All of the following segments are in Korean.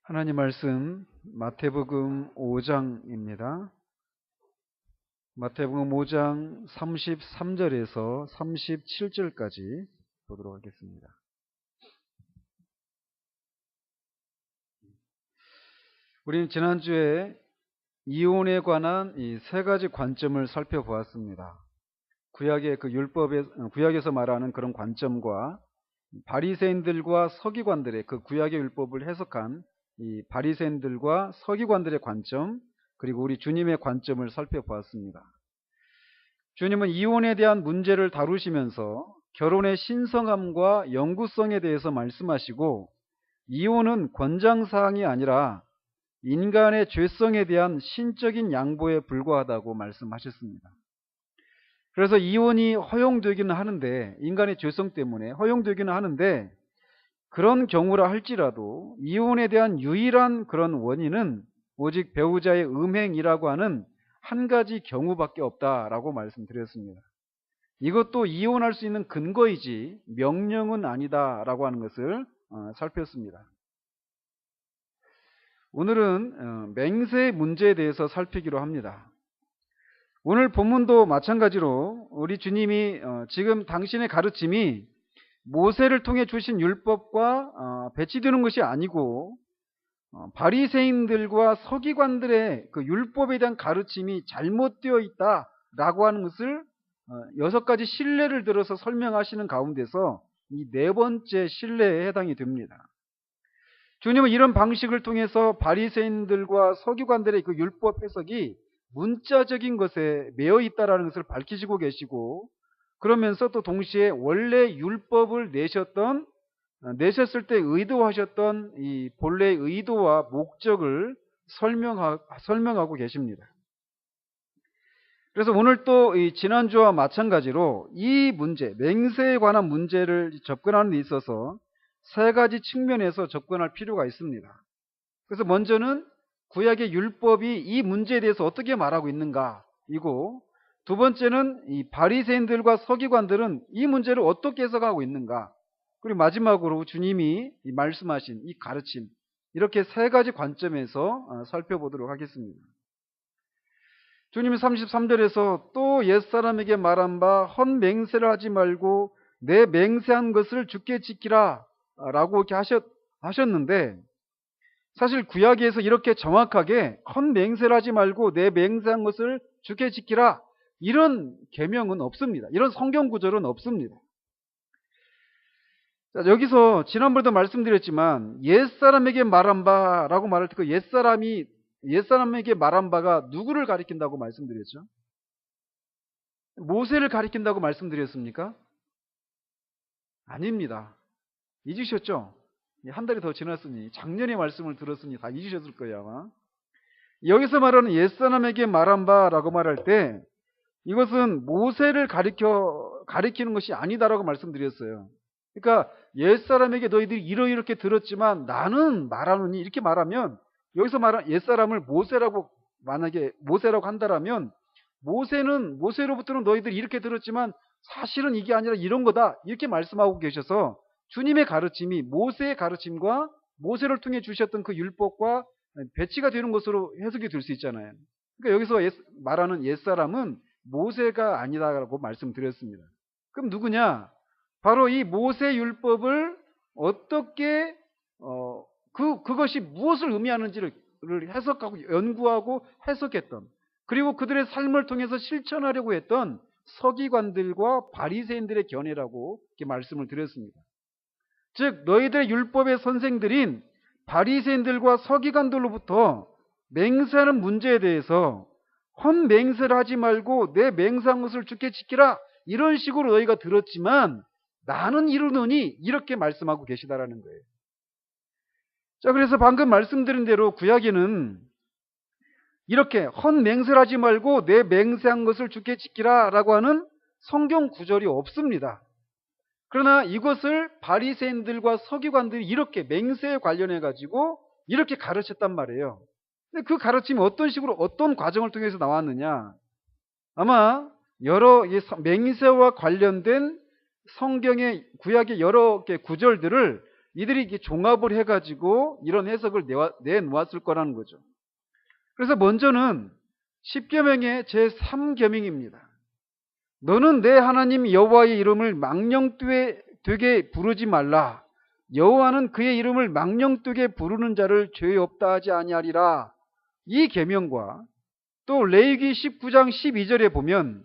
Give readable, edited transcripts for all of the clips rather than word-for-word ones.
하나님 말씀 마태복음 5장입니다. 마태복음 5장 33절에서 37절까지 보도록 하겠습니다. 우리는 지난주에 이혼에 관한 이 세 가지 관점을 살펴보았습니다. 구약의 구약에서 말하는 그런 관점과 바리새인들과 서기관들의 그 구약의 율법을 해석한 이 바리새인들과 서기관들의 관점, 그리고 우리 주님의 관점을 살펴보았습니다. 주님은 이혼에 대한 문제를 다루시면서 결혼의 신성함과 영구성에 대해서 말씀하시고, 이혼은 권장사항이 아니라 인간의 죄성에 대한 신적인 양보에 불과하다고 말씀하셨습니다. 그래서 이혼이 허용되기는 하는데, 인간의 죄성 때문에 허용되기는 하는데, 그런 경우라 할지라도 이혼에 대한 유일한 그런 원인은 오직 배우자의 음행이라고 하는 한 가지 경우밖에 없다라고 말씀드렸습니다. 이것도 이혼할 수 있는 근거이지 명령은 아니다라고 하는 것을 살폈습니다. 오늘은 맹세 문제에 대해서 살피기로 합니다. 오늘 본문도 마찬가지로 우리 주님이 지금 당신의 가르침이 모세를 통해 주신 율법과 배치되는 것이 아니고 바리새인들과 서기관들의 그 율법에 대한 가르침이 잘못되어 있다라고 하는 것을 6가지 신뢰를 들어서 설명하시는 가운데서 이 네 번째 신뢰에 해당이 됩니다. 주님은 이런 방식을 통해서 바리새인들과 서기관들의 그 율법 해석이 문자적인 것에 매여 있다라는 것을 밝히시고 계시고, 그러면서 또 동시에 원래 율법을 내셨을 때 의도하셨던 이 본래의 의도와 목적을 설명하고 계십니다. 그래서 오늘 또 이 지난주와 마찬가지로 이 문제, 맹세에 관한 문제를 접근하는 데 있어서 세 가지 측면에서 접근할 필요가 있습니다. 그래서 먼저는 구약의 율법이 이 문제에 대해서 어떻게 말하고 있는가이고, 두 번째는 이 바리새인들과 서기관들은 이 문제를 어떻게 해석하고 있는가, 그리고 마지막으로 주님이 말씀하신 이 가르침, 이렇게 세 가지 관점에서 살펴보도록 하겠습니다. 주님이 33절에서 또 옛사람에게 말한 바 헛맹세를 하지 말고 내 맹세한 것을 주께 지키라 라고 이렇게 하셨는데, 사실 구약에서 이렇게 정확하게 헛맹세를 하지 말고 내 맹세한 것을 주께 지키라, 이런 계명은 없습니다. 이런 성경 구절은 없습니다. 자, 여기서 지난번에도 말씀드렸지만 옛사람에게 말한 바라고 말할 때 그 옛사람에게 말한 바가 누구를 가리킨다고 말씀드렸죠? 모세를 가리킨다고 말씀드렸습니까? 아닙니다. 잊으셨죠? 한 달이 더 지났으니, 작년에 말씀을 들었으니 다 잊으셨을 거예요, 아마. 여기서 말하는 옛사람에게 말한 바라고 말할 때 이것은 모세를 가리키는 것이 아니다라고 말씀드렸어요. 그러니까 옛사람에게 너희들이 이렇게 들었지만 나는 말하노니, 이렇게 말하면 여기서 말한 옛사람을 만약에 모세라고 한다라면, 모세로부터는 너희들이 이렇게 들었지만 사실은 이게 아니라 이런 거다, 이렇게 말씀하고 계셔서 주님의 가르침이 모세의 가르침과 모세를 통해 주셨던 그 율법과 배치가 되는 것으로 해석이 될 수 있잖아요. 그러니까 여기서 말하는 옛사람은 모세가 아니다라고 말씀드렸습니다. 그럼 누구냐? 바로 이 모세 율법을 어떻게 그것이 무엇을 의미하는지를 해석하고 연구하고 해석했던, 그리고 그들의 삶을 통해서 실천하려고 했던 서기관들과 바리새인들의 견해라고 이렇게 말씀을 드렸습니다. 즉 너희들의 율법의 선생들인 바리새인들과 서기관들로부터 맹세하는 문제에 대해서 헛맹세를 하지 말고 내 맹세한 것을 주께 지키라, 이런 식으로 너희가 들었지만 나는 이루노니, 이렇게 말씀하고 계시다라는 거예요. 자, 그래서 방금 말씀드린 대로 구약에는 이렇게 헛맹세를 하지 말고 내 맹세한 것을 주께 지키라 라고 하는 성경 구절이 없습니다. 그러나 이것을 바리새인들과 서기관들이 이렇게 맹세에 관련해 가지고 이렇게 가르쳤단 말이에요. 근데 그 가르침이 어떤 식으로, 어떤 과정을 통해서 나왔느냐? 아마 여러 맹세와 관련된 성경의 구약의 여러 개 구절들을 이들이 이렇게 종합을 해가지고 이런 해석을 내놓았을 거라는 거죠. 그래서 먼저는 10계명의 제3계명입니다. 너는 내 하나님 여호와의 이름을 망령되게 부르지 말라. 여호와는 그의 이름을 망령되게 부르는 자를 죄 없다 하지 아니하리라. 이 계명과 또 레위기 19장 12절에 보면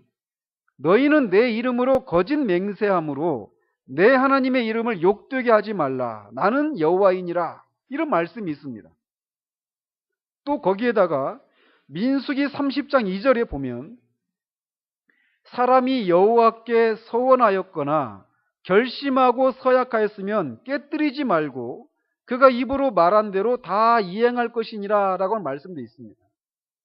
너희는 내 이름으로 거짓 맹세함으로 내 하나님의 이름을 욕되게 하지 말라. 나는 여호와이니라. 이런 말씀이 있습니다. 또 거기에다가 민수기 30장 2절에 보면 사람이 여호와께 서원하였거나 결심하고 서약하였으면 깨뜨리지 말고 그가 입으로 말한 대로 다 이행할 것이니라 라고 말씀도 있습니다.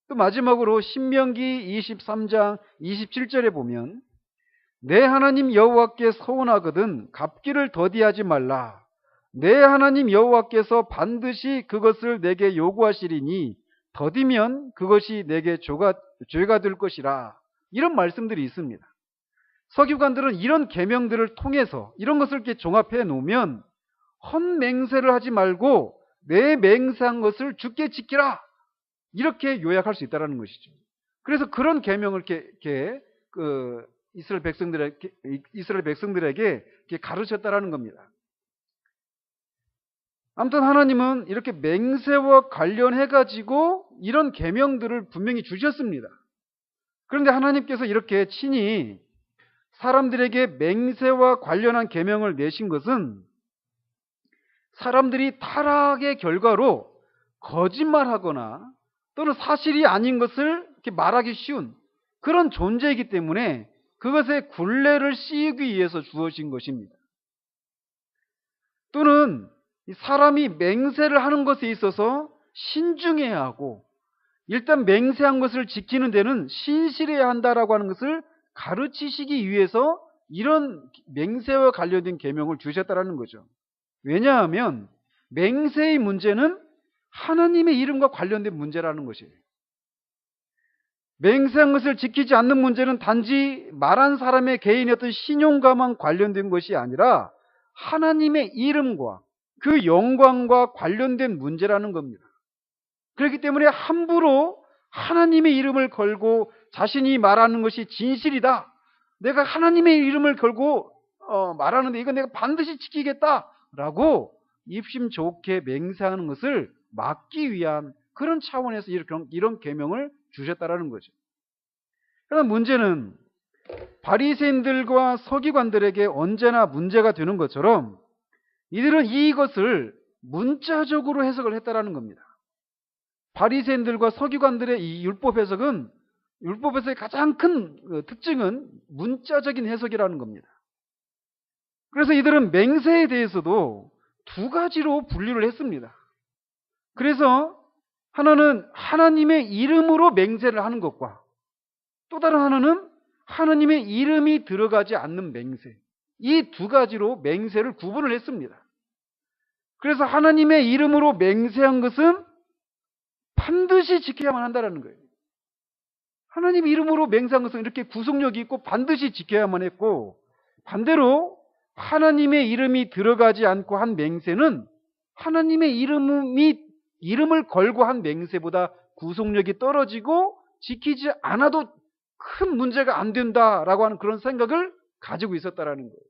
또 마지막으로 신명기 23장 27절에 보면 내 하나님 여호와께 서원하거든 갚기를 더디하지 말라. 내 하나님 여호와께서 반드시 그것을 내게 요구하시리니 더디면 그것이 내게 죄가 될 것이라. 이런 말씀들이 있습니다. 서기관들은 이런 계명들을 통해서 이런 것을 이렇게 종합해 놓으면 헛맹세를 하지 말고 내 맹세한 것을 주께 지키라. 이렇게 요약할 수 있다는 것이죠. 그래서 그런 계명을 이렇게 이스라엘 백성들에게 이렇게 가르쳤다라는 겁니다. 아무튼 하나님은 이렇게 맹세와 관련해 가지고 이런 계명들을 분명히 주셨습니다. 그런데 하나님께서 이렇게 친히 사람들에게 맹세와 관련한 계명을 내신 것은 사람들이 타락의 결과로 거짓말하거나 또는 사실이 아닌 것을 이렇게 말하기 쉬운 그런 존재이기 때문에 그것의 굴레를 씌우기 위해서 주어진 것입니다. 또는 사람이 맹세를 하는 것에 있어서 신중해야 하고 일단 맹세한 것을 지키는 데는 신실해야 한다라고 하는 것을 가르치시기 위해서 이런 맹세와 관련된 계명을 주셨다라는 거죠. 왜냐하면 맹세의 문제는 하나님의 이름과 관련된 문제라는 것이에요. 맹세한 것을 지키지 않는 문제는 단지 말한 사람의 개인의 어떤 신용과만 관련된 것이 아니라 하나님의 이름과 그 영광과 관련된 문제라는 겁니다. 그렇기 때문에 함부로 하나님의 이름을 걸고 자신이 말하는 것이 진실이다. 내가 하나님의 이름을 걸고 말하는데 이건 내가 반드시 지키겠다라고 입심 좋게 맹세하는 것을 막기 위한 그런 차원에서 이런 계명을 주셨다라는 거죠. 그러나 문제는 바리새인들과 서기관들에게 언제나 문제가 되는 것처럼 이들은 이것을 문자적으로 해석을 했다라는 겁니다. 바리새인들과 서기관들의 이 율법 해석은 율법 해석의 가장 큰 특징은 문자적인 해석이라는 겁니다. 그래서 이들은 맹세에 대해서도 두 가지로 분류를 했습니다. 그래서 하나는 하나님의 이름으로 맹세를 하는 것과 또 다른 하나는 하나님의 이름이 들어가지 않는 맹세. 이 두 가지로 맹세를 구분을 했습니다. 그래서 하나님의 이름으로 맹세한 것은 반드시 지켜야만 한다는 거예요. 하나님 이름으로 맹세한 것은 이렇게 구속력이 있고 반드시 지켜야만 했고, 반대로 하나님의 이름이 들어가지 않고 한 맹세는 하나님의 이름을 걸고 한 맹세보다 구속력이 떨어지고 지키지 않아도 큰 문제가 안 된다라고 하는 그런 생각을 가지고 있었다라는 거예요.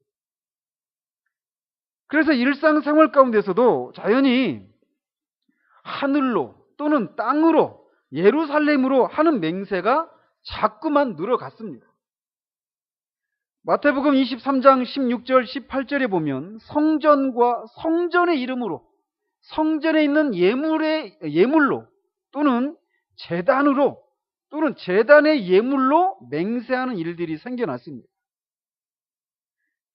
그래서 일상생활 가운데서도 자연히 하늘로 또는 땅으로 예루살렘으로 하는 맹세가 자꾸만 늘어갔습니다. 마태복음 23장 16절 18절에 보면 성전과 성전의 이름으로 성전에 있는 예물로 또는 제단으로 또는 제단의 예물로 맹세하는 일들이 생겨났습니다.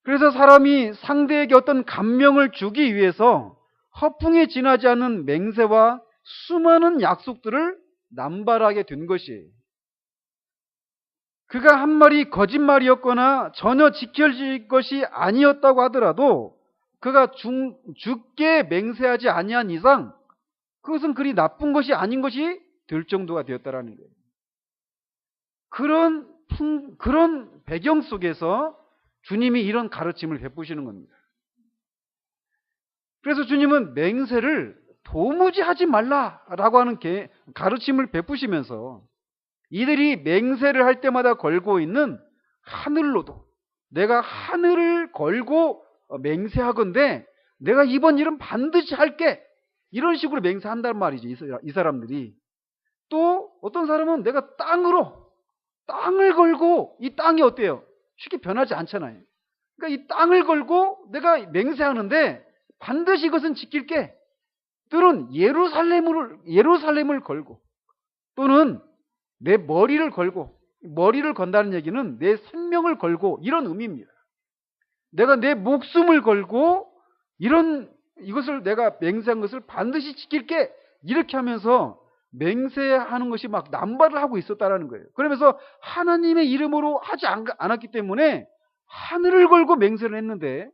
그래서 사람이 상대에게 어떤 감명을 주기 위해서 허풍에 지나지 않는 맹세와 수많은 약속들을 남발하게 된 것이에요. 그가 한 말이 거짓말이었거나 전혀 지켜질 것이 아니었다고 하더라도 그가 죽게 맹세하지 아니한 이상 그것은 그리 나쁜 것이 아닌 것이 될 정도가 되었다라는 거예요. 그런 배경 속에서 주님이 이런 가르침을 베푸시는 겁니다. 그래서 주님은 맹세를 도무지 하지 말라라고 하는 가르침을 베푸시면서 이들이 맹세를 할 때마다 걸고 있는 하늘로도 내가 하늘을 걸고 맹세하건대 내가 이번 일은 반드시 할게, 이런 식으로 맹세한단 말이죠. 이 사람들이. 또 어떤 사람은 내가 땅을 걸고, 이 땅이 어때요? 쉽게 변하지 않잖아요. 그러니까 이 땅을 걸고 내가 맹세하는데 반드시 이것은 지킬게. 또는 예루살렘을 걸고, 또는 내 머리를 걸고, 머리를 건다는 얘기는 내 생명을 걸고, 이런 의미입니다. 내가 내 목숨을 걸고 이것을 내가 맹세한 것을 반드시 지킬게, 이렇게 하면서 맹세하는 것이 막 남발을 하고 있었다라는 거예요. 그러면서 하나님의 이름으로 하지 않았기 때문에 하늘을 걸고 맹세를 했는데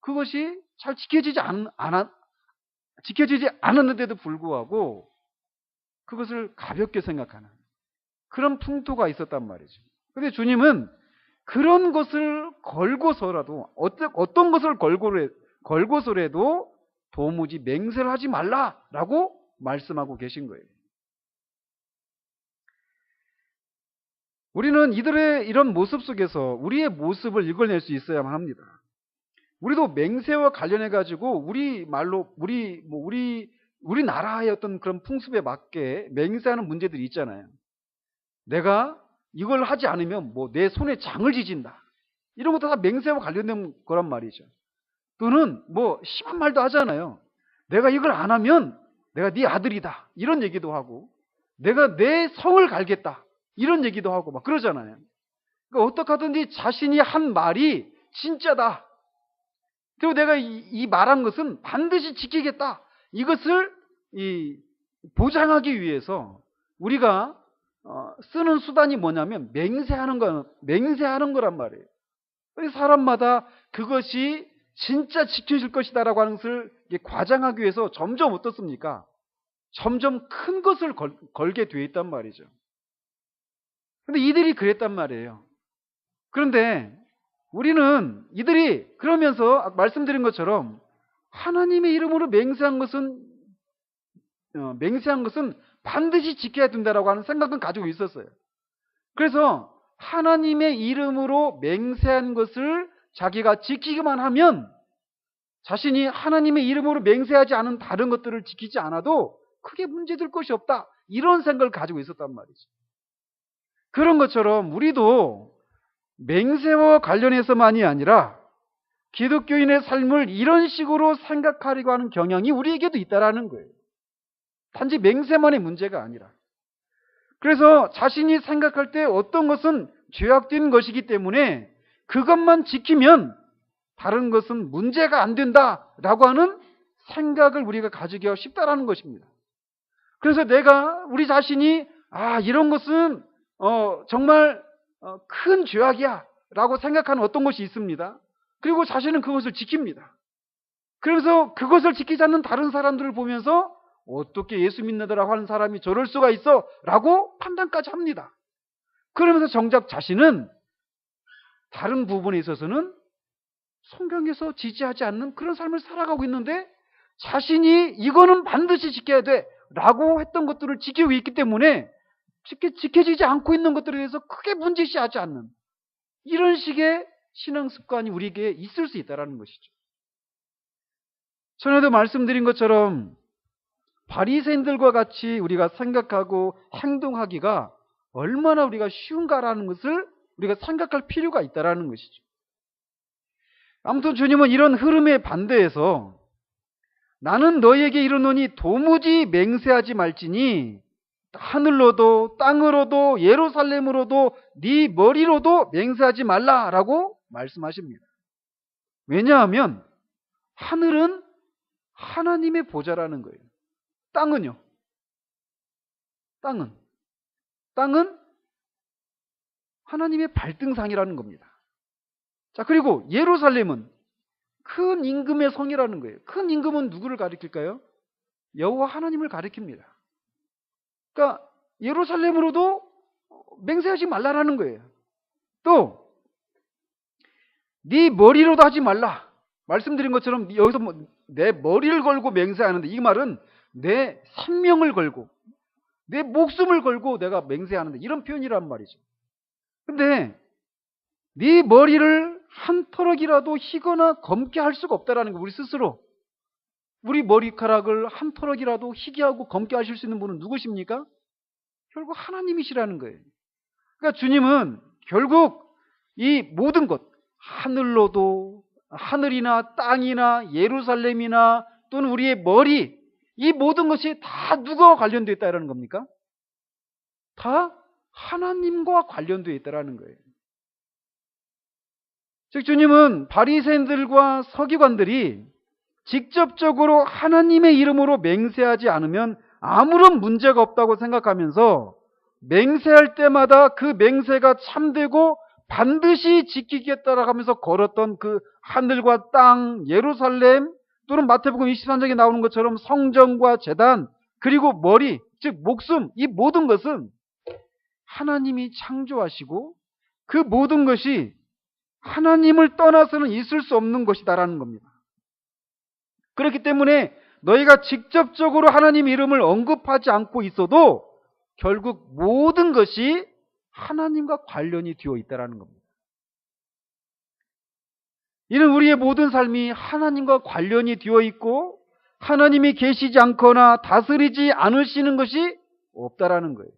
그것이 잘 지켜지지 않았는데도 불구하고 그것을 가볍게 생각하는 그런 풍토가 있었단 말이죠. 그런데 주님은 그런 것을 걸고서라도, 어떤 것을 걸고서라도 도무지 맹세를 하지 말라라고 말씀하고 계신 거예요. 우리는 이들의 이런 모습 속에서 우리의 모습을 읽어낼 수 있어야만 합니다. 우리도 맹세와 관련해 가지고 우리 나라의 어떤 그런 풍습에 맞게 맹세하는 문제들이 있잖아요. 내가 이걸 하지 않으면 내 손에 장을 지진다, 이런 것도 다 맹세와 관련된 거란 말이죠. 또는 심한 말도 하잖아요. 내가 이걸 안 하면 내가 네 아들이다, 이런 얘기도 하고, 내가 내 성을 갈겠다, 이런 얘기도 하고 막 그러잖아요. 그러니까 어떻게 하든지 자신이 한 말이 진짜다, 그리고 내가 이 말한 것은 반드시 지키겠다, 이것을 보장하기 위해서 우리가 쓰는 수단이 뭐냐면 맹세하는 거란 말이에요. 사람마다 그것이 진짜 지켜질 것이다라고 하는 것을 과장하기 위해서 점점 어떻습니까? 점점 큰 것을 걸게 돼 있단 말이죠. 그런데 이들이 그랬단 말이에요. 그런데 우리는 이들이 그러면서 말씀드린 것처럼 하나님의 이름으로 맹세한 것은 반드시 지켜야 된다라고 하는 생각은 가지고 있었어요. 그래서 하나님의 이름으로 맹세한 것을 자기가 지키기만 하면 자신이 하나님의 이름으로 맹세하지 않은 다른 것들을 지키지 않아도 크게 문제될 것이 없다, 이런 생각을 가지고 있었단 말이죠. 그런 것처럼 우리도 맹세와 관련해서만이 아니라 기독교인의 삶을 이런 식으로 생각하려고 하는 경향이 우리에게도 있다라는 거예요. 단지 맹세만의 문제가 아니라. 그래서 자신이 생각할 때 어떤 것은 죄악된 것이기 때문에 그것만 지키면 다른 것은 문제가 안 된다라고 하는 생각을 우리가 가지기가 쉽다라는 것입니다. 그래서 우리 자신이 이런 것은 정말 큰 죄악이야 라고 생각하는 어떤 것이 있습니다. 그리고 자신은 그것을 지킵니다. 그래서 그것을 지키지 않는 다른 사람들을 보면서 어떻게 예수 믿는다라고 하는 사람이 저럴 수가 있어 라고 판단까지 합니다. 그러면서 정작 자신은 다른 부분에 있어서는 성경에서 지지하지 않는 그런 삶을 살아가고 있는데 자신이 이거는 반드시 지켜야 돼 라고 했던 것들을 지키고 있기 때문에 지켜지지 않고 있는 것들에 대해서 크게 문제시하지 않는 이런 식의 신앙 습관이 우리에게 있을 수 있다는 것이죠. 전에도 말씀드린 것처럼 바리새인들과 같이 우리가 생각하고 행동하기가 얼마나 우리가 쉬운가라는 것을 우리가 생각할 필요가 있다는 것이죠. 아무튼 주님은 이런 흐름에 반대해서 나는 너희에게 이르노니 도무지 맹세하지 말지니 하늘로도 땅으로도 예루살렘으로도 네 머리로도 맹세하지 말라라고 말씀하십니다. 왜냐하면 하늘은 하나님의 보좌라는 거예요. 땅은요? 땅은 하나님의 발등상이라는 겁니다. 자, 그리고 예루살렘은 큰 임금의 성이라는 거예요. 큰 임금은 누구를 가리킬까요? 여호와 하나님을 가리킵니다. 그러니까 예루살렘으로도 맹세하지 말라라는 거예요. 또 네 머리로도 하지 말라. 말씀드린 것처럼 여기서 뭐 내 머리를 걸고 맹세하는데, 이 말은 내 생명을 걸고 내 목숨을 걸고 내가 맹세하는데, 이런 표현이란 말이죠. 근데 네 머리를 한 터럭이라도 희거나 검게 할 수가 없다라는 거, 우리 스스로. 우리 머리카락을 한 터럭이라도 희게 하고 검게 하실 수 있는 분은 누구십니까? 결국 하나님이시라는 거예요. 그러니까 주님은 결국 이 모든 것, 하늘로도, 하늘이나 땅이나 예루살렘이나 또는 우리의 머리, 이 모든 것이 다 누구와 관련되어 있다는 겁니까? 다 하나님과 관련되어 있다는 거예요. 즉 주님은 바리새인들과 서기관들이 직접적으로 하나님의 이름으로 맹세하지 않으면 아무런 문제가 없다고 생각하면서 맹세할 때마다 그 맹세가 참되고 반드시 지키겠다라고 하면서 걸었던 그 하늘과 땅, 예루살렘, 또는 마태복음 23장에 나오는 것처럼 성전과 제단, 그리고 머리, 즉 목숨, 이 모든 것은 하나님이 창조하시고 그 모든 것이 하나님을 떠나서는 있을 수 없는 것이다라는 겁니다. 그렇기 때문에 너희가 직접적으로 하나님 이름을 언급하지 않고 있어도 결국 모든 것이 하나님과 관련이 되어 있다는 겁니다. 이는 우리의 모든 삶이 하나님과 관련이 되어 있고 하나님이 계시지 않거나 다스리지 않으시는 것이 없다라는 거예요.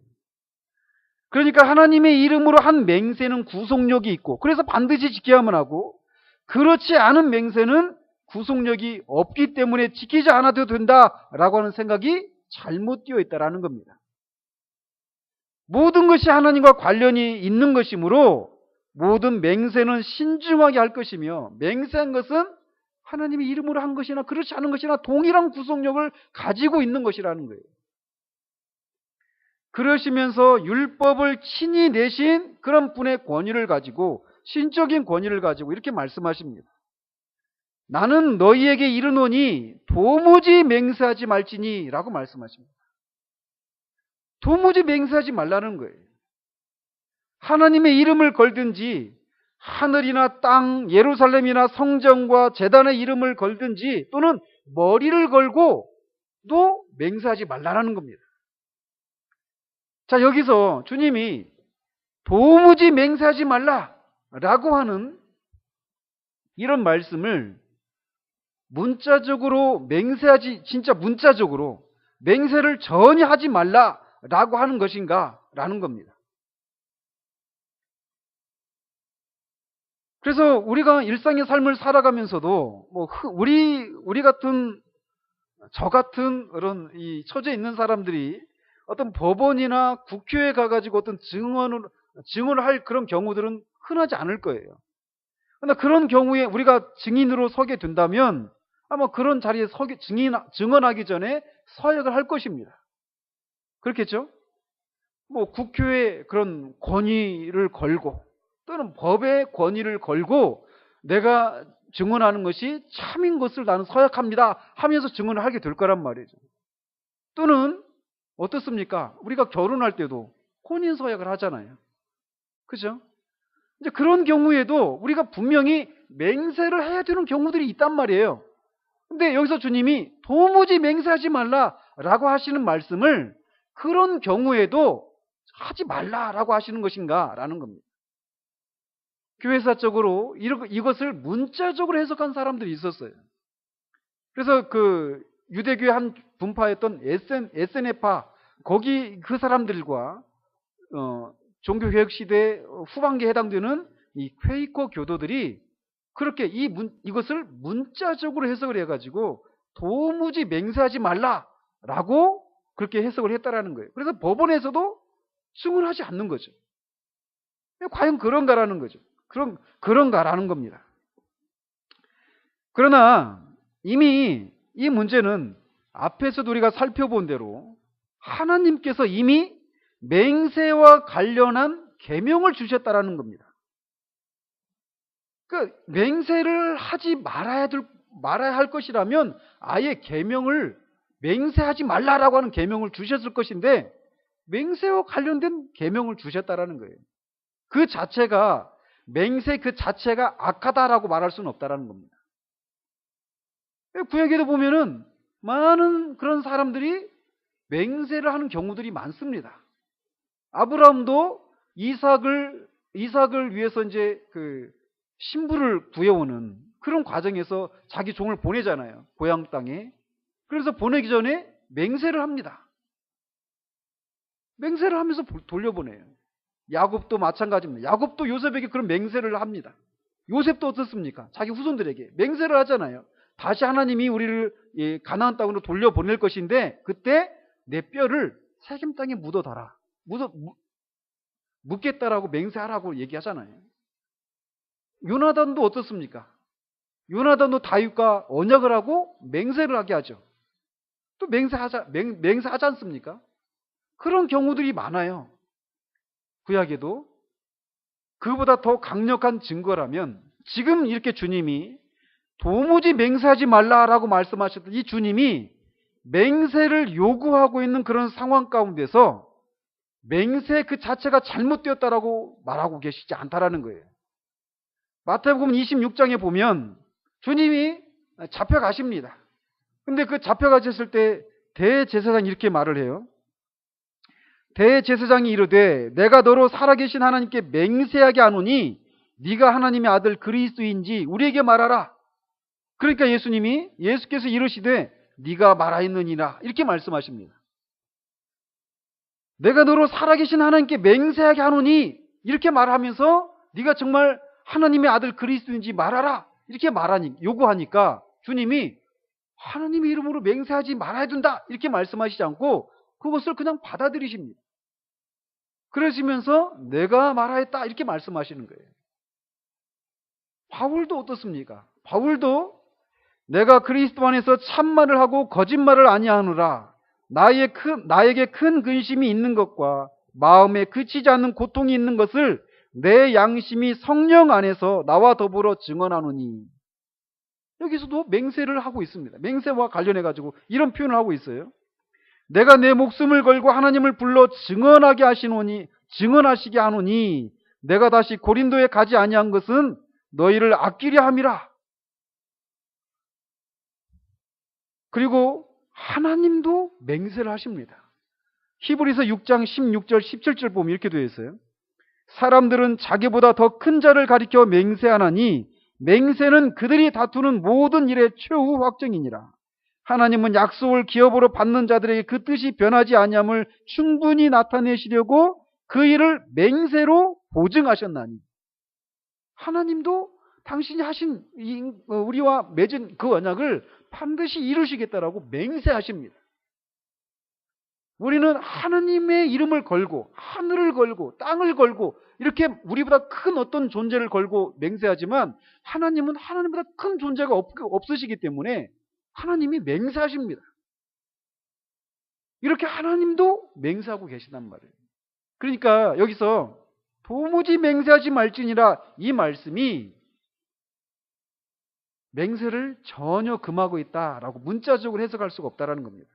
그러니까 하나님의 이름으로 한 맹세는 구속력이 있고, 그래서 반드시 지켜야만 하고, 그렇지 않은 맹세는 구속력이 없기 때문에 지키지 않아도 된다라고 하는 생각이 잘못되어 있다는 겁니다. 모든 것이 하나님과 관련이 있는 것이므로 모든 맹세는 신중하게 할 것이며, 맹세한 것은 하나님의 이름으로 한 것이나 그렇지 않은 것이나 동일한 구속력을 가지고 있는 것이라는 거예요. 그러시면서 율법을 친히 내신 그런 분의 권위를 가지고, 신적인 권위를 가지고 이렇게 말씀하십니다. 나는 너희에게 이르노니 도무지 맹세하지 말지니 라고 말씀하십니다. 도무지 맹세하지 말라는 거예요. 하나님의 이름을 걸든지 하늘이나 땅, 예루살렘이나 성전과 제단의 이름을 걸든지 또는 머리를 걸고도 맹세하지 말라는 겁니다. 자, 여기서 주님이 도무지 맹세하지 말라라고 하는 이런 말씀을 문자적으로 진짜 문자적으로 맹세를 전혀 하지 말라라고 하는 것인가? 라는 겁니다. 그래서 우리가 일상의 삶을 살아가면서도 우리 같은 저 같은 그런 이 처지에 있는 사람들이 어떤 법원이나 국회에 가가지고 어떤 증언을 할 그런 경우들은 흔하지 않을 거예요. 그러나 그런 경우에 우리가 증인으로 서게 된다면 아마 그런 자리에 증언하기 전에 서약을 할 것입니다. 그렇겠죠? 국회에 그런 권위를 걸고 또는 법의 권위를 걸고 내가 증언하는 것이 참인 것을 나는 서약합니다 하면서 증언을 하게 될 거란 말이죠. 또는 어떻습니까? 우리가 결혼할 때도 혼인 서약을 하잖아요. 그죠? 이제 그런 경우에도 우리가 분명히 맹세를 해야 되는 경우들이 있단 말이에요. 근데 여기서 주님이 도무지 맹세하지 말라라고 하시는 말씀을 그런 경우에도 하지 말라라고 하시는 것인가? 라는 겁니다. 교회사적으로 이것을 문자적으로 해석한 사람들이 있었어요. 그래서 그 유대교의 한 분파였던 SNF파, 거기 그 사람들과 종교개혁 시대 후반기에 해당되는 이 퀘이커 교도들이 그렇게 이것을 문자적으로 해석을 해가지고 도무지 맹세하지 말라라고 그렇게 해석을 했다라는 거예요. 그래서 법원에서도 승인하지 않는 거죠. 과연 그런가라는 거죠. 그런가라는 겁니다. 그러나 이미 이 문제는 앞에서도 우리가 살펴본 대로 하나님께서 이미 맹세와 관련한 계명을 주셨다라는 겁니다. 그 맹세를 하지 말아야 할 것이라면 아예 계명을 맹세하지 말라라고 하는 계명을 주셨을 것인데 맹세와 관련된 계명을 주셨다라는 거예요. 그 자체가 맹세 그 자체가 악하다라고 말할 수는 없다라는 겁니다. 구약에도 보면은 많은 그런 사람들이 맹세를 하는 경우들이 많습니다. 아브라함도 이삭을 위해서 이제 그 신부를 구해오는 그런 과정에서 자기 종을 보내잖아요. 고향 땅에. 그래서 보내기 전에 맹세를 합니다. 맹세를 하면서 돌려보내요. 야곱도 마찬가지입니다. 야곱도 요셉에게 그런 맹세를 합니다. 요셉도 어떻습니까? 자기 후손들에게 맹세를 하잖아요. 다시 하나님이 우리를 가나안 땅으로 돌려보낼 것인데 그때 내 뼈를 세겜 땅에 묻어달아. 묻겠다라고 맹세하라고 얘기하잖아요. 요나단도 어떻습니까? 요나단도 다윗과 언약을 하고 맹세를 하게 하죠. 또 맹세하지 않습니까? 그런 경우들이 많아요. 구약에도. 그보다 더 강력한 증거라면 지금 이렇게 주님이 도무지 맹세하지 말라라고 말씀하셨던 이 주님이 맹세를 요구하고 있는 그런 상황 가운데서 맹세 그 자체가 잘못되었다라고 말하고 계시지 않다라는 거예요. 마태복음 26장에 보면 주님이 잡혀가십니다. 근데 그 잡혀가셨을 때 대제사장이 이렇게 말을 해요. 대제사장이 이르되 내가 너로 살아계신 하나님께 맹세하게 하노니 네가 하나님의 아들 그리스도인지 우리에게 말하라. 그러니까 예수께서 이르시되 네가 말하였느니라 이렇게 말씀하십니다. 내가 너로 살아계신 하나님께 맹세하게 하노니 이렇게 말하면서 네가 정말 하나님의 아들 그리스도인지 말하라 이렇게 요구하니까 주님이 하나님의 이름으로 맹세하지 말아야 된다 이렇게 말씀하시지 않고 그것을 그냥 받아들이십니다. 그러시면서 내가 말하였다 이렇게 말씀하시는 거예요. 바울도 어떻습니까? 바울도 내가 그리스도 안에서 참말을 하고 거짓말을 아니하노라. 나에게 큰 근심이 있는 것과 마음에 그치지 않는 고통이 있는 것을 내 양심이 성령 안에서 나와 더불어 증언하노니. 여기서도 맹세를 하고 있습니다. 맹세와 관련해 가지고 이런 표현을 하고 있어요. 내가 내 목숨을 걸고 하나님을 불러 증언하시게 하노니 내가 다시 고린도에 가지 아니한 것은 너희를 아끼려 함이라. 그리고 하나님도 맹세를 하십니다. 히브리서 6장 16절 17절 보면 이렇게 되어 있어요. 사람들은 자기보다 더 큰 자를 가리켜 맹세하나니 맹세는 그들이 다투는 모든 일의 최후 확정이니라. 하나님은 약속을 기업으로 받는 자들에게 그 뜻이 변하지 아니함을 충분히 나타내시려고 그 일을 맹세로 보증하셨나니. 하나님도 당신이 하신 우리와 맺은 그 언약을 반드시 이루시겠다라고 맹세하십니다. 우리는 하나님의 이름을 걸고 하늘을 걸고 땅을 걸고 이렇게 우리보다 큰 어떤 존재를 걸고 맹세하지만 하나님은 하나님보다 큰 존재가 없으시기 때문에 하나님이 맹세하십니다. 이렇게 하나님도 맹세하고 계시단 말이에요. 그러니까 여기서 도무지 맹세하지 말지니라 이 말씀이 맹세를 전혀 금하고 있다라고 문자적으로 해석할 수가 없다라는 겁니다.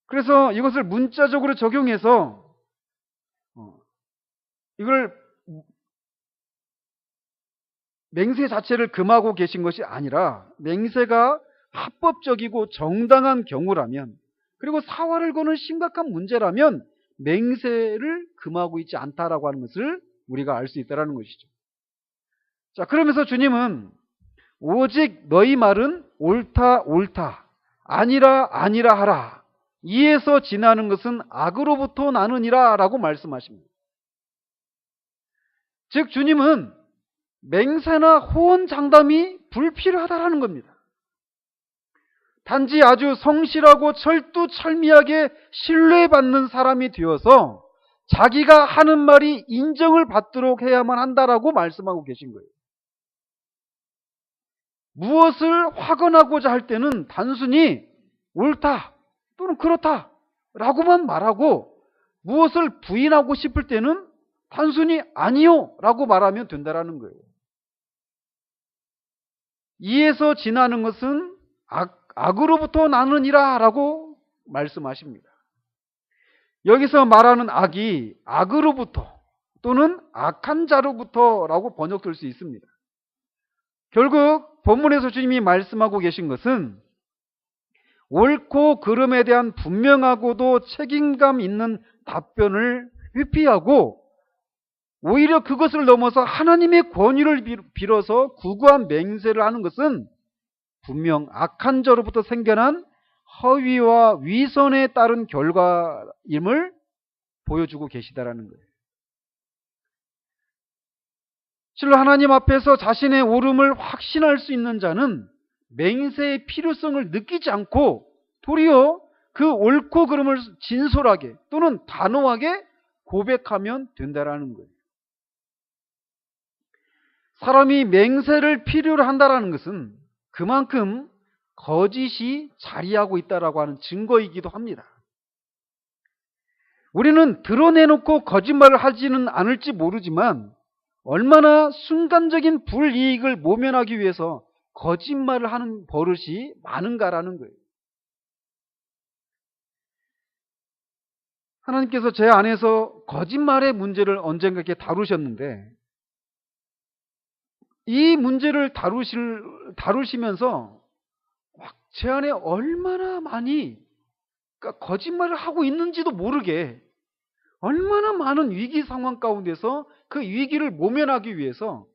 그래서 이것을 문자적으로 적용해서 이걸 맹세 자체를 금하고 계신 것이 아니라 맹세가 합법적이고 정당한 경우라면 그리고 사활을 거는 심각한 문제라면 맹세를 금하고 있지 않다라고 하는 것을 우리가 알 수 있다는 것이죠. 자, 그러면서 주님은 오직 너희 말은 옳다 옳다 아니라 아니라 하라 이에서 지나는 것은 악으로부터 나느니라 라고 말씀하십니다. 즉 주님은 맹세나 호언장담이 불필요하다라는 겁니다. 단지 아주 성실하고 철두철미하게 신뢰받는 사람이 되어서 자기가 하는 말이 인정을 받도록 해야만 한다라고 말씀하고 계신 거예요. 무엇을 확언하고자 할 때는 단순히 옳다 또는 그렇다 라고만 말하고 무엇을 부인하고 싶을 때는 단순히 아니요 라고 말하면 된다라는 거예요. 이에서 지나는 것은 악으로부터 나느니라 라고 말씀하십니다. 여기서 말하는 악이 악으로부터 또는 악한 자로부터 라고 번역될 수 있습니다. 결국 본문에서 주님이 말씀하고 계신 것은 옳고 그름에 대한 분명하고도 책임감 있는 답변을 회피하고 오히려 그것을 넘어서 하나님의 권위를 빌어서 구구한 맹세를 하는 것은 분명 악한 자로부터 생겨난 허위와 위선에 따른 결과임을 보여주고 계시다라는 거예요. 실로 하나님 앞에서 자신의 옳음을 확신할 수 있는 자는 맹세의 필요성을 느끼지 않고 도리어 그 옳고 그름을 진솔하게 또는 단호하게 고백하면 된다라는 거예요. 사람이 맹세를 필요로 한다라는 것은 그만큼 거짓이 자리하고 있다라고 하는 증거이기도 합니다. 우리는 드러내놓고 거짓말을 하지는 않을지 모르지만 얼마나 순간적인 불이익을 모면하기 위해서 거짓말을 하는 버릇이 많은가라는 거예요. 하나님께서 제 안에서 거짓말의 문제를 언젠가 이렇게 다루셨는데 이 문제를 다루시면서 제 안에 얼마나 많이 거짓말을 하고 있는지도 모르게 얼마나 많은 위기 상황 가운데서 그 위기를 모면하기 위해서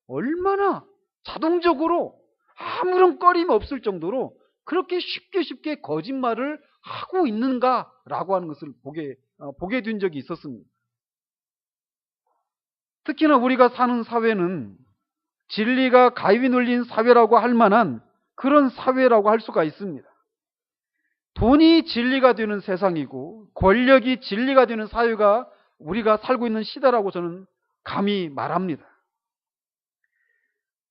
얼마나 자동적으로 아무런 꺼림 없을 정도로 그렇게 쉽게 거짓말을 하고 있는가라고 하는 것을 보게 된 적이 있었습니다. 특히나 우리가 사는 사회는 진리가 가위 눌린 사회라고 할 만한 그런 사회라고 할 수가 있습니다. 돈이 진리가 되는 세상이고 권력이 진리가 되는 사회가 우리가 살고 있는 시대라고 저는 감히 말합니다.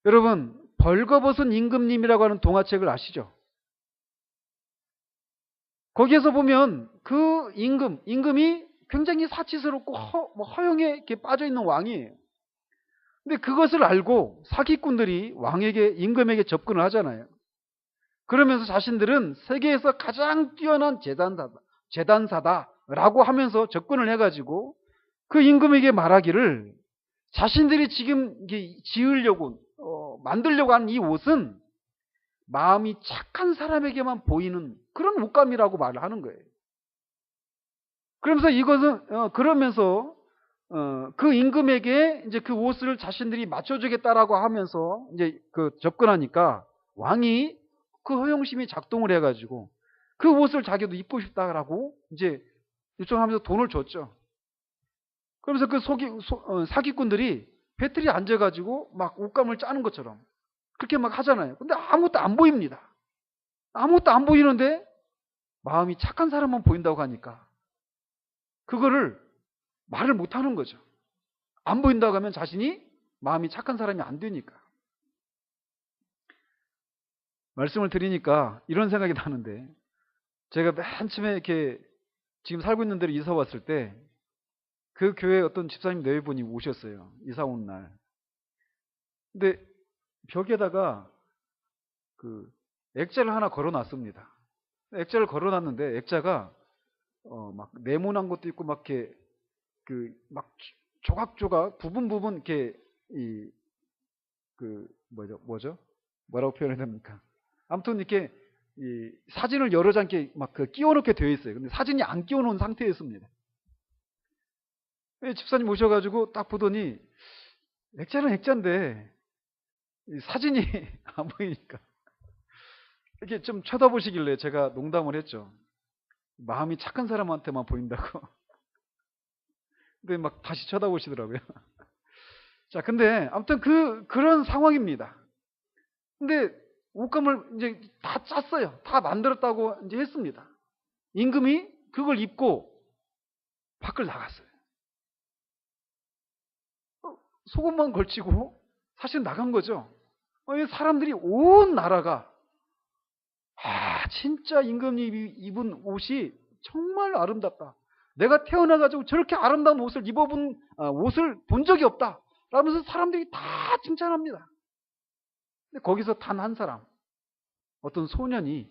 여러분, 벌거벗은 임금님이라고 하는 동화책을 아시죠? 거기에서 보면 그 임금이 굉장히 사치스럽고 허영에 이렇게 빠져있는 왕이에요. 근데 그것을 알고 사기꾼들이 임금에게 접근을 하잖아요. 그러면서 자신들은 세계에서 가장 뛰어난 재단사다라고 하면서 접근을 해가지고 그 임금에게 말하기를 자신들이 지금 지으려고 만들려고 하는 이 옷은 마음이 착한 사람에게만 보이는 그런 옷감이라고 말을 하는 거예요. 그러면서 그 임금에게 이제 그 옷을 자신들이 맞춰주겠다라고 하면서 이제 접근하니까 왕이 그 허영심이 작동을 해가지고 그 옷을 자기도 입고 싶다라고 이제 요청하면서 돈을 줬죠. 그러면서 사기꾼들이 배틀이 앉아가지고 막 옷감을 짜는 것처럼 그렇게 막 하잖아요. 근데 아무것도 안 보입니다. 아무것도 안 보이는데 마음이 착한 사람만 보인다고 하니까 그거를 말을 못 하는 거죠. 안 보인다고 하면 자신이 마음이 착한 사람이 안 되니까. 말씀을 드리니까 이런 생각이 나는데 제가 맨 처음에 이렇게 지금 살고 있는 데로 이사 왔을 때 그 교회에 어떤 집사님 네 분이 오셨어요. 이사 온 날. 근데 벽에다가 그 액자를 하나 걸어놨습니다. 액자를 걸어놨는데 액자가 막 네모난 것도 있고 막 이렇게 막 조각조각 부분 이렇게 뭐죠? 뭐라고 표현해야 됩니까? 아무튼 이렇게 이 사진을 여러 장 이렇게 막 끼워놓게 되어 있어요. 근데 사진이 안 끼워놓은 상태였습니다. 집사님 오셔가지고 딱 보더니 액자는 액자인데 사진이 안 보이니까 이렇게 좀 쳐다보시길래 제가 농담을 했죠. 마음이 착한 사람한테만 보인다고. 근데 막 다시 쳐다보시더라고요. 자, 근데 아무튼 그런 상황입니다. 근데 옷감을 이제 다 짰어요. 다 만들었다고 이제 했습니다. 임금이 그걸 입고 밖을 나갔어요. 속옷만 걸치고 사실 나간 거죠. 사람들이 온 나라가 진짜 임금님이 입은 옷이 정말 아름답다. 내가 태어나가지고 저렇게 아름다운 옷을 입어본 옷을 본 적이 없다. 라면서 사람들이 다 칭찬합니다. 근데 거기서 단 한 사람, 어떤 소년이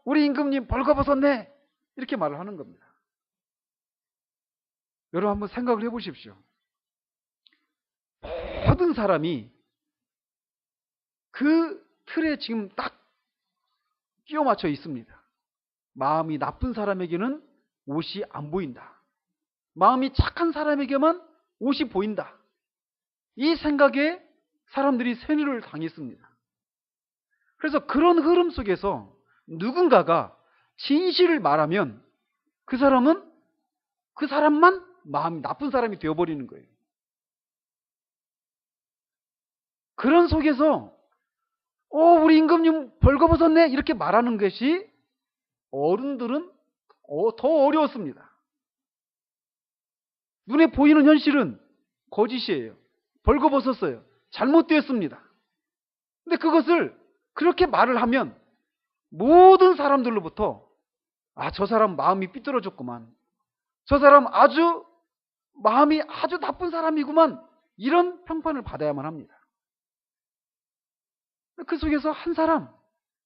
우리 임금님 벌거벗었네 이렇게 말을 하는 겁니다. 여러분 한번 생각을 해보십시오. 모든 사람이 그 틀에 지금 딱 끼워 맞춰 있습니다. 마음이 나쁜 사람에게는 옷이 안 보인다. 마음이 착한 사람에게만 옷이 보인다. 이 생각에 사람들이 세뇌를 당했습니다. 그래서 그런 흐름 속에서 누군가가 진실을 말하면 그 사람만 마음이 나쁜 사람이 되어버리는 거예요. 그런 속에서 우리 임금님 벌거벗었네 이렇게 말하는 것이 어른들은 더 어려웠습니다. 눈에 보이는 현실은 거짓이에요. 벌거벗었어요. 잘못되었습니다. 근데 그것을 그렇게 말을 하면 모든 사람들로부터 저 사람 마음이 삐뚤어졌구만. 저 사람 마음이 아주 나쁜 사람이구만. 이런 평판을 받아야만 합니다. 그 속에서 한 사람,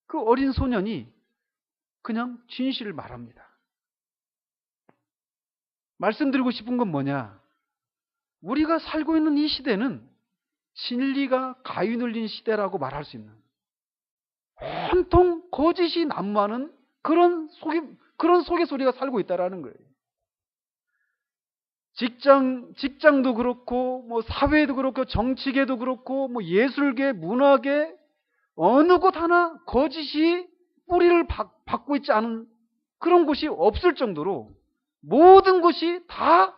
그 어린 소년이 그냥 진실을 말합니다. 말씀드리고 싶은 건 뭐냐? 우리가 살고 있는 이 시대는 진리가 가위 눌린 시대라고 말할 수 있는, 온통 거짓이 난무하는 그런 속에서 우리가 살고 있다라는 거예요. 직장도 그렇고, 사회도 그렇고, 정치계도 그렇고, 예술계, 문화계, 어느 곳 하나 거짓이 뿌리를 받고 있지 않은 그런 곳이 없을 정도로 모든 것이 다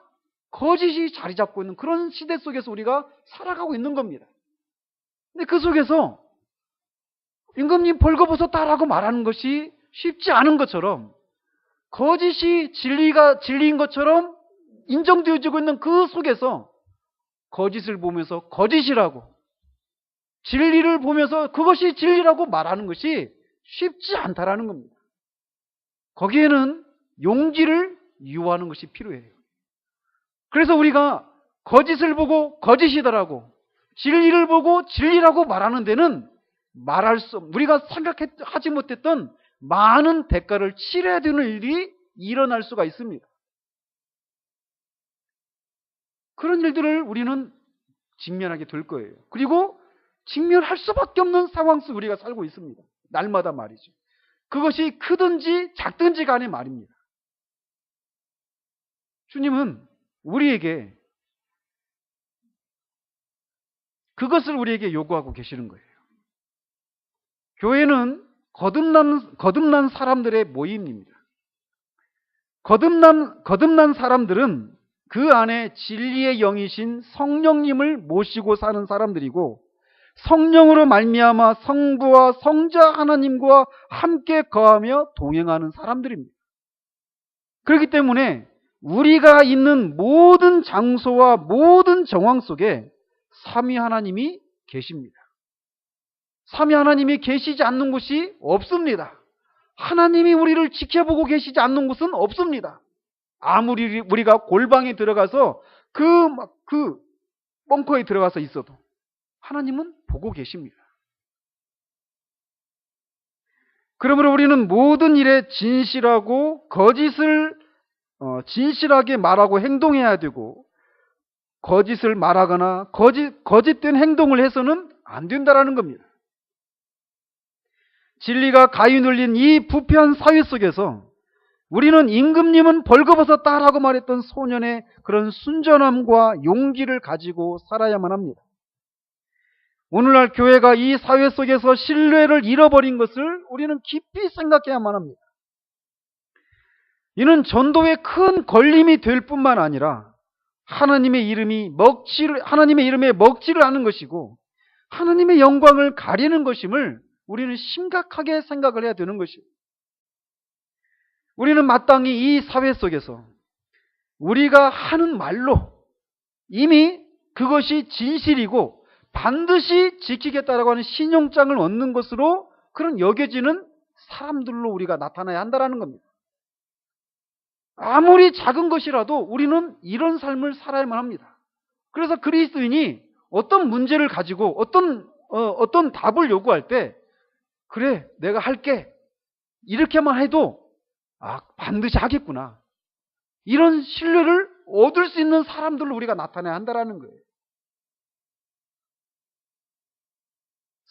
거짓이 자리 잡고 있는 그런 시대 속에서 우리가 살아가고 있는 겁니다. 근데 그 속에서 임금님 벌거벗었다라고 말하는 것이 쉽지 않은 것처럼, 거짓이 진리인 것처럼 인정되어지고 있는 그 속에서 거짓을 보면서 거짓이라고, 진리를 보면서 그것이 진리라고 말하는 것이 쉽지 않다라는 겁니다. 거기에는 용기를 유하는 것이 필요해요. 그래서 우리가 거짓을 보고 거짓이더라고, 진리를 보고 진리라고 말하는 데는 우리가 생각하지 못했던 많은 대가를 치러야 되는 일이 일어날 수가 있습니다. 그런 일들을 우리는 직면하게 될 거예요. 그리고 직면할 수밖에 없는 상황 속에 우리가 살고 있습니다. 날마다 말이죠. 그것이 크든지 작든지 간에 말입니다. 주님은 우리에게 그것을 우리에게 요구하고 계시는 거예요. 교회는 거듭난 사람들의 모임입니다. 거듭난 사람들은 그 안에 진리의 영이신 성령님을 모시고 사는 사람들이고, 성령으로 말미암아 성부와 성자 하나님과 함께 거하며 동행하는 사람들입니다. 그렇기 때문에 우리가 있는 모든 장소와 모든 정황 속에 삼위 하나님이 계십니다. 삼위 하나님이 계시지 않는 곳이 없습니다. 하나님이 우리를 지켜보고 계시지 않는 곳은 없습니다. 아무리 우리가 골방에 들어가서 그 벙커에 들어가서 있어도 하나님은 보고 계십니다. 그러므로 우리는 모든 일에 진실하고 거짓을 진실하게 말하고 행동해야 되고, 거짓을 말하거나 거짓된 행동을 해서는 안 된다라는 겁니다. 진리가 가위 눌린 이 부패한 사회 속에서 우리는 임금님은 벌거벗었다라고 말했던 소년의 그런 순전함과 용기를 가지고 살아야만 합니다. 오늘날 교회가 이 사회 속에서 신뢰를 잃어버린 것을 우리는 깊이 생각해야만 합니다. 이는 전도에 큰 걸림이 될 뿐만 아니라 하나님의 이름에 먹칠을 하는 것이고, 하나님의 영광을 가리는 것임을 우리는 심각하게 생각을 해야 되는 것이에요. 우리는 마땅히 이 사회 속에서 우리가 하는 말로 이미 그것이 진실이고 반드시 지키겠다라고 하는 신용장을 얻는 것으로 그런 여겨지는 사람들로 우리가 나타나야 한다는 겁니다. 아무리 작은 것이라도 우리는 이런 삶을 살아야만 합니다. 그래서 그리스도인이 어떤 문제를 가지고 어떤 답을 요구할 때, 그래 내가 할게 이렇게만 해도 반드시 하겠구나, 이런 신뢰를 얻을 수 있는 사람들로 우리가 나타나야 한다는 거예요.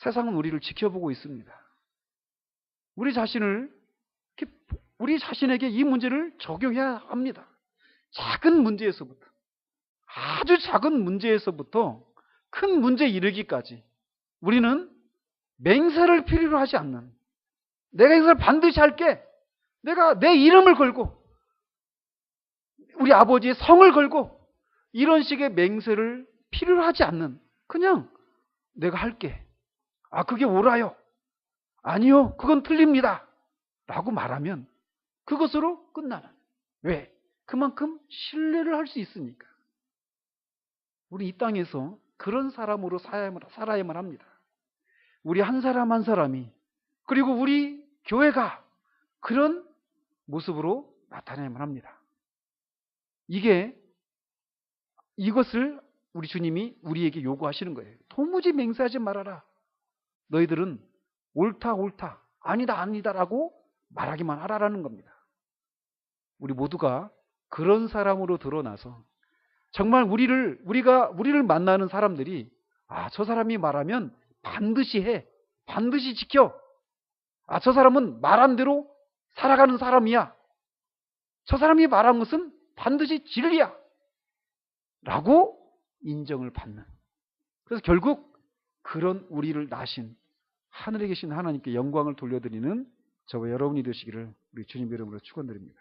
세상은 우리를 지켜보고 있습니다. 우리 자신에게 이 문제를 적용해야 합니다. 작은 문제에서부터, 아주 작은 문제에서부터 큰 문제에 이르기까지 우리는 맹세를 필요로 하지 않는, 내가 이것을 반드시 할게, 내가 내 이름을 걸고 우리 아버지의 성을 걸고 이런 식의 맹세를 필요로 하지 않는, 그냥 내가 할게, 그게 옳아요, 아니요 그건 틀립니다 라고 말하면 그것으로 끝나는. 왜? 그만큼 신뢰를 할 수 있으니까. 우리 이 땅에서 그런 사람으로 살아야만 합니다. 우리 한 사람 한 사람이, 그리고 우리 교회가 그런 모습으로 나타내야만 합니다. 이것을 우리 주님이 우리에게 요구하시는 거예요. 도무지 맹세하지 말아라. 너희들은 옳다 옳다, 아니다 아니다라고 말하기만 하라라는 겁니다. 우리 모두가 그런 사람으로 드러나서 정말 우리를 만나는 사람들이 저 사람이 말하면 반드시 해, 반드시 지켜, 저 사람은 말한 대로 살아가는 사람이야, 저 사람이 말한 것은 반드시 진리야 라고 인정을 받는. 그래서 결국 그런 우리를 나신 하늘에 계신 하나님께 영광을 돌려드리는 저와 여러분이 되시기를 우리 주님 이름으로 축원드립니다.